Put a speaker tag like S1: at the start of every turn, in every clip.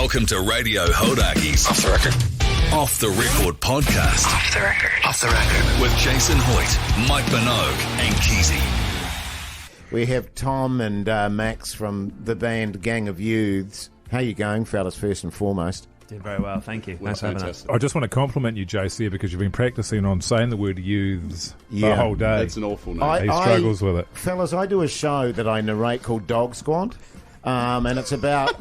S1: Welcome to Radio Hodaki's
S2: Off the Record.
S1: Off the Record podcast.
S2: Off the Record. Off the Record.
S1: With Jason Hoyte, Mike Minogue and Keezy.
S3: We have Tom and Max from the band Gang of Youths. How you going, fellas, first and foremost?
S4: Doing very well, thank you. Thanks for having us.
S5: I just want to compliment you, JC, because you've been practicing on saying the word youths the whole day.
S6: It's an awful name.
S5: He struggles with it.
S3: Fellas, I do a show that I narrate called Dog Squad, and it's about,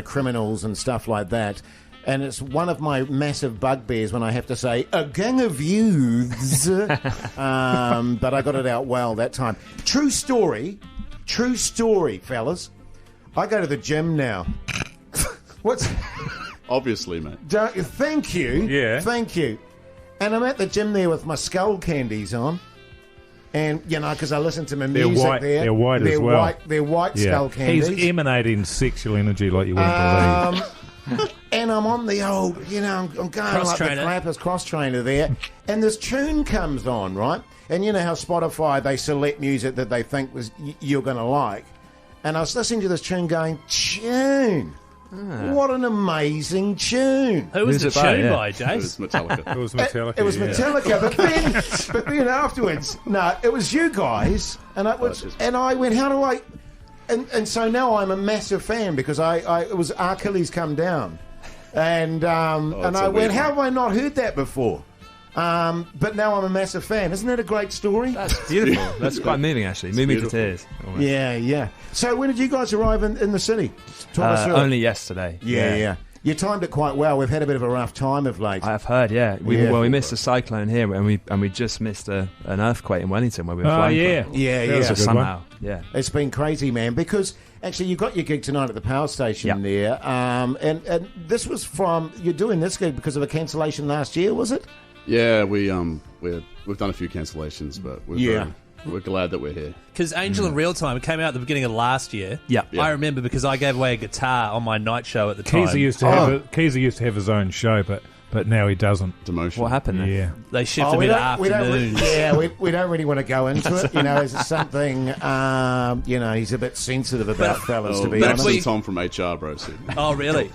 S3: criminals and stuff like that. And it's one of my massive bugbears when I have to say, a gang of youths. But I got it out well that time. True story, fellas. I go to the gym now. What's...
S6: Obviously, mate.
S3: Thank you.
S5: Yeah.
S3: Thank you. And I'm at the gym there with my skull candies on. And, because I listen to my music
S5: white,
S3: there.
S5: they're white as well.
S3: They're white skull candies.
S5: He's emanating sexual energy like you wouldn't believe.
S3: And I'm on the old, I'm going like the clappers cross trainer there. And this tune comes on, right? And you know how Spotify, they select music that they think you're going to like. And I was listening to this tune going, tune. What an amazing tune.
S4: Who was the tune by,
S6: It
S4: Jace?
S6: was Metallica.
S5: It was Metallica.
S3: It was Metallica, but then afterwards, no, it was you guys. And I went, how do I... And so now I'm a massive fan because it was Achilles Come Down. And I went, how have I not heard that before? But now I'm a massive fan. Isn't that a great story?
S4: That's beautiful. That's quite moving, actually. Moving to tears. Almost.
S3: Yeah. So when did you guys arrive in the city? Talk us through it.
S4: Only yesterday.
S3: Yeah. You timed it quite well. We've had a bit of a rough time of late.
S4: I've heard, yeah. We missed a cyclone here, and we just missed an earthquake in Wellington where we were flying.
S3: Yeah.
S4: So somehow, yeah.
S3: It's been crazy, man, because actually you've got your gig tonight at the Powerstation there. And this was you're doing this gig because of a cancellation last year, was it?
S6: Yeah, we've done a few cancellations, but we're glad that we're here.
S7: Because Angel in Real Time, it came out at the beginning of last year.
S4: Yeah.
S7: I remember because I gave away a guitar on my night show at the time.
S5: Keezy used to have his own show, but now he doesn't.
S6: Demotion.
S4: What happened there?
S5: Yeah.
S7: They shifted me to afternoons.
S3: We don't really want to go into it. It's something, he's a bit sensitive about, fellas, to be
S6: Max
S3: honest.
S6: and Tom from HR, bro.
S7: Oh, really?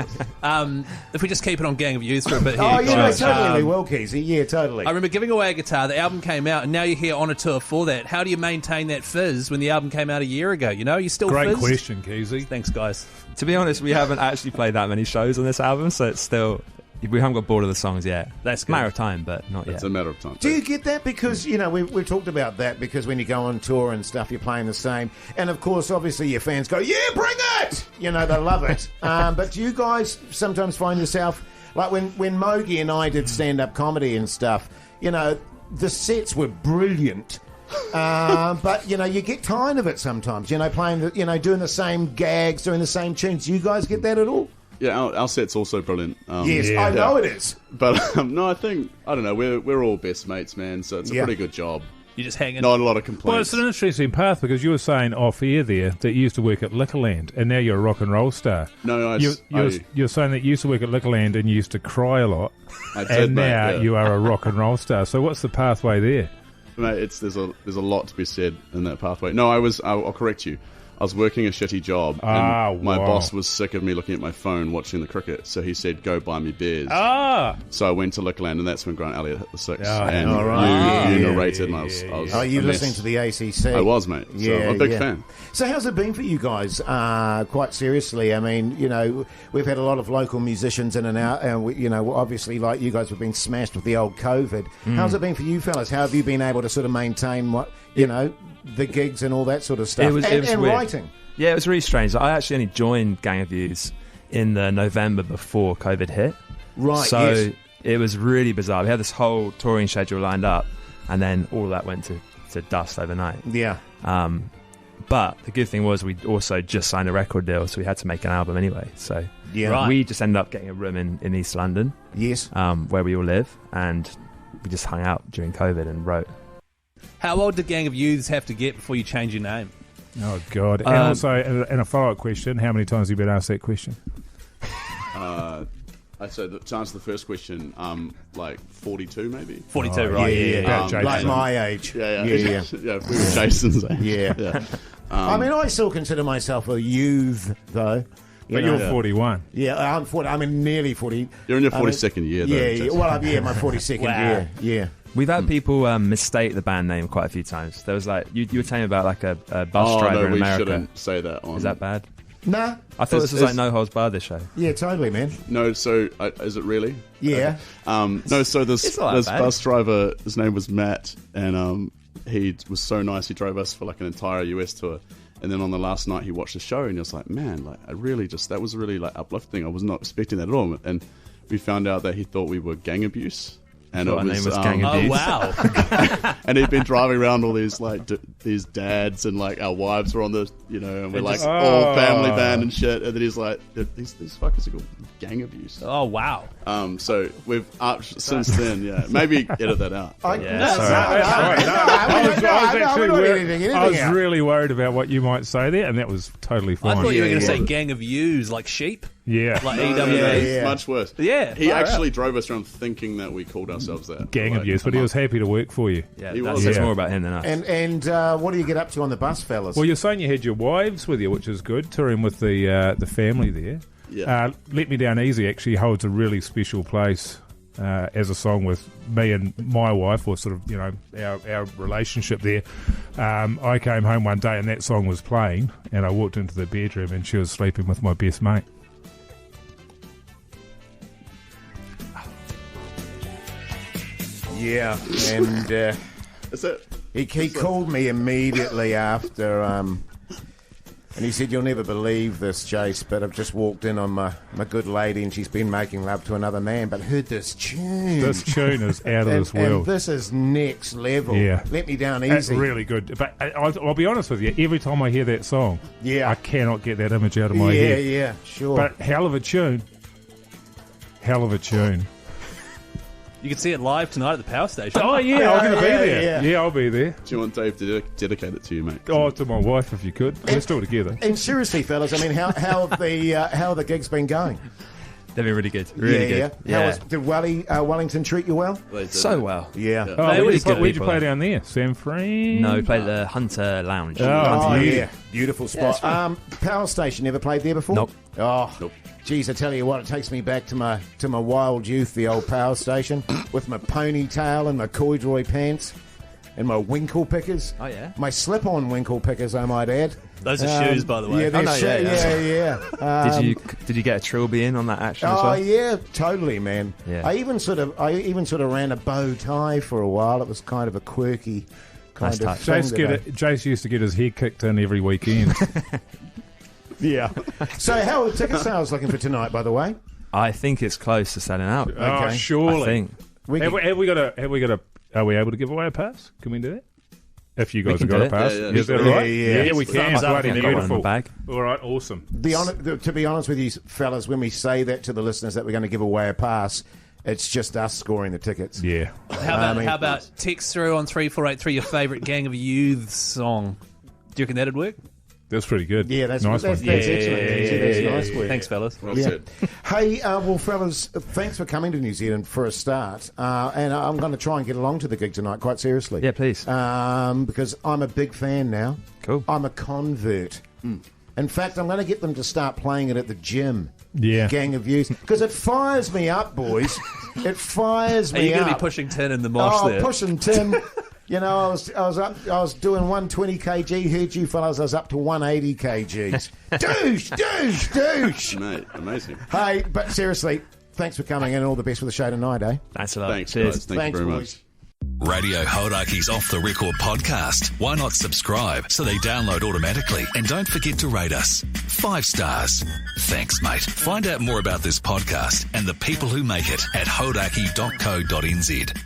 S7: If we just keep it on Gang of Youth for a bit here.
S3: Oh, yeah,
S7: guys,
S3: totally. We will, Keezy. Yeah, totally.
S7: I remember giving away a guitar. The album came out, and now you're here on a tour for that. How do you maintain that fizz when the album came out a year ago? You still
S5: Great
S7: fizzed?
S5: question, Keezy.
S7: Thanks, guys.
S4: To be honest, we haven't actually played that many shows on this album, so it's still... We haven't got bored of the songs yet.
S7: That's
S4: a matter of time, but not yet.
S6: It's a matter of time.
S3: Do you get that? Because, we've talked about that because when you go on tour and stuff, you're playing the same. And, of course, obviously your fans go, yeah, bring it! They love it. But do you guys sometimes find yourself, like when Mogi and I did stand-up comedy and stuff, the sets were brilliant. But, you get tired of it sometimes, playing, doing the same gags, doing the same tunes. Do you guys get that at all?
S6: Yeah, our set's also brilliant.
S3: Yes, I know it is.
S6: But no, I don't know, we're all best mates, man, so it's a pretty good job.
S7: You just hanging.
S6: Not a lot of complaints.
S5: Well, it's an interesting path because you were saying off air there that you used to work at Liquorland and now you're a rock and roll star.
S6: No,
S5: you're saying that you used to work at Liquorland and you used to cry a lot.
S6: I did,
S5: and
S6: mate,
S5: now
S6: yeah.
S5: you are a rock and roll star. So what's the pathway there?
S6: Mate, there's a lot to be said in that pathway. No, I'll correct you. I was working a shitty job, and my boss was sick of me looking at my phone watching the cricket, so he said, go buy me beers. So I went to Liquorland, and that's when Grant Elliott hit the six. And you narrated, and I was
S3: Are you listening to the ACC?
S6: I was, mate. So I'm a big fan.
S3: So how's it been for you guys, quite seriously? I mean, we've had a lot of local musicians in and out, and, obviously, like you guys have been smashed with the old COVID. How's it been for you fellas? How have you been able to sort of maintain the gigs and all that sort of stuff, and writing?
S4: Yeah, it was really strange. I actually only joined Gang of Youths in the November before COVID hit.
S3: Right,
S4: so
S3: yes.
S4: It was really bizarre. We had this whole touring schedule lined up, and then all of that went to dust overnight.
S3: Yeah.
S4: But the good thing was we also just signed a record deal, so we had to make an album anyway. So we just ended up getting a room in East London,
S3: yes,
S4: where we all live, and we just hung out during COVID and wrote.
S7: How old did Gang of Youths have to get before you change your name?
S5: Oh, God. And also, and a follow-up question, how many times have you been asked that question?
S6: So to answer the first question, like 42 maybe.
S7: 42, right?
S3: Yeah. Like my age.
S6: Yeah. Yeah, we were Jason's age.
S3: Yeah. I mean, I still consider myself a youth, though.
S5: But you're 41.
S3: Yeah, I'm 40. I'm nearly 40.
S6: You're in your 42nd year, though.
S3: Yeah, well, my 42nd year. Yeah.
S4: We've had people mistake the band name quite a few times. There was like you were telling me about like a bus driver in America.
S6: We shouldn't say that on.
S4: Is that bad?
S3: Nah.
S4: I thought this was like No Holds Barred, this show.
S3: Yeah, totally, man.
S6: No, so is it really?
S3: Yeah.
S6: No, so this bus driver, his name was Matt, and he was so nice. He drove us for like an entire US tour. And then on the last night, he watched the show, and he was like, "Man, like that was really like uplifting. I was not expecting that at all." And we found out that he thought we were gang abuse. And
S4: our name was Gang Abuse.
S7: Oh, wow.
S6: And he'd been driving around all these like these dads, and like our wives were on the, and we're like all family band and shit. And then he's like, these fuckers are called Gang Abuse.
S7: Oh, wow.
S6: So we've since then, maybe edit that out.
S5: I was really worried about what you might say there, and that was totally fine.
S7: I thought you were going to say Gang of Yous, like sheep.
S5: Yeah.
S7: Like
S6: EWA.
S7: EWA.
S6: Much worse.
S7: Yeah.
S6: He actually drove us around thinking that we called ourselves that.
S5: Gang Abuse, but he was happy to work for you.
S4: Yeah, that's more about him than us.
S3: And what do you get up to on the bus, fellas?
S5: Well, you're saying you had your wives with you, which is good, touring with the family there.
S6: Yeah.
S5: Let Me Down Easy actually holds a really special place as a song with me and my wife, or sort of, our relationship there. I came home one day and that song was playing, and I walked into the bedroom and she was sleeping with my best mate.
S3: Yeah, and he called me immediately after, and he said, "You'll never believe this, Jace, but I've just walked in on my good lady, and she's been making love to another man, but heard this tune.
S5: This tune is out of this world.
S3: And this is next level.
S5: Yeah.
S3: Let Me Down Easy.
S5: It's really good. But I'll be honest with you, every time I hear that song, I cannot get that image out of my head.
S3: Yeah, sure.
S5: But hell of a tune. Hell of a tune.
S7: You can see it live tonight at the Powerstation.
S5: Oh, yeah, I'm going to be there. Yeah, I'll be there.
S6: Do you want Dave to dedicate it to you, mate?
S5: Oh, to my wife, if you could. We're still together.
S3: And seriously, fellas, I mean, how have the gigs been going?
S4: They've been really good. Really good.
S3: Yeah. Did Wellington treat you well?
S4: So well.
S3: Yeah.
S5: Where'd you play down there? San Fran?
S4: No, we played at the Hunter Lounge.
S3: Oh, yeah. Beautiful spot. Powerstation, never played there before?
S4: Nope.
S3: Oh, nope. Geez, I tell you what, it takes me back to my wild youth, the old Powerstation, with my ponytail and my corduroy pants and my winkle pickers.
S4: Oh, yeah?
S3: My slip-on winkle pickers, I might add.
S7: Those are shoes, by the way.
S3: Yeah.
S4: Did you get a trilby in on that action as
S3: Oh,
S4: well?
S3: yeah, totally, man.
S4: Yeah.
S3: I even sort of ran a bow tie for a while. It was kind of a quirky kind of thing.
S5: Jace used to get his hair kicked in every weekend.
S3: Yeah. So how are the ticket sales looking for tonight, by the way?
S4: I think it's close to selling out.
S5: Oh, surely.
S4: I think.
S5: Are we able to give away a pass? Can we do that? If you guys have
S4: can
S5: got
S4: do
S5: a pass.
S6: Yeah.
S5: Is that all right?
S3: Yeah,
S5: we can. Bloody beautiful.
S4: Bag.
S5: All right, awesome.
S3: To be honest with you, fellas, when we say that to the listeners that we're going to give away a pass, it's just us scoring the tickets.
S5: Yeah.
S7: How about text through on 3483 your favourite Gang of Youths song? Do you reckon that'd work?
S5: That's pretty good.
S3: Yeah, that's
S5: nice.
S3: That's excellent. That's nice work.
S7: Thanks, fellas.
S6: Well said.
S3: Hey, well, fellas, thanks for coming to New Zealand for a start. And I'm going to try and get along to the gig tonight, quite seriously.
S4: Yeah, please.
S3: Because I'm a big fan now.
S4: Cool.
S3: I'm a convert. In fact, I'm going to get them to start playing it at the gym.
S5: Yeah.
S3: Gang of Youth. Because it fires me up, boys. It fires me up.
S7: Are you going to be pushing 10 in the mosh there?
S3: Pushing 10. I was doing 120 kg. Heard you fellas, I was up to 180 kgs. douche.
S6: Mate, amazing.
S3: Hey, but seriously, thanks for coming in and all the best for the show tonight, eh?
S4: Thanks a lot.
S6: Thanks,
S4: Cheers.
S6: guys. Thank you very
S3: boys.
S6: much.
S1: Radio Hodaki's Off the Record podcast. Why not subscribe so they download automatically? And don't forget to rate us 5 stars. Thanks, mate. Find out more about this podcast and the people who make it at hodaki.co.nz.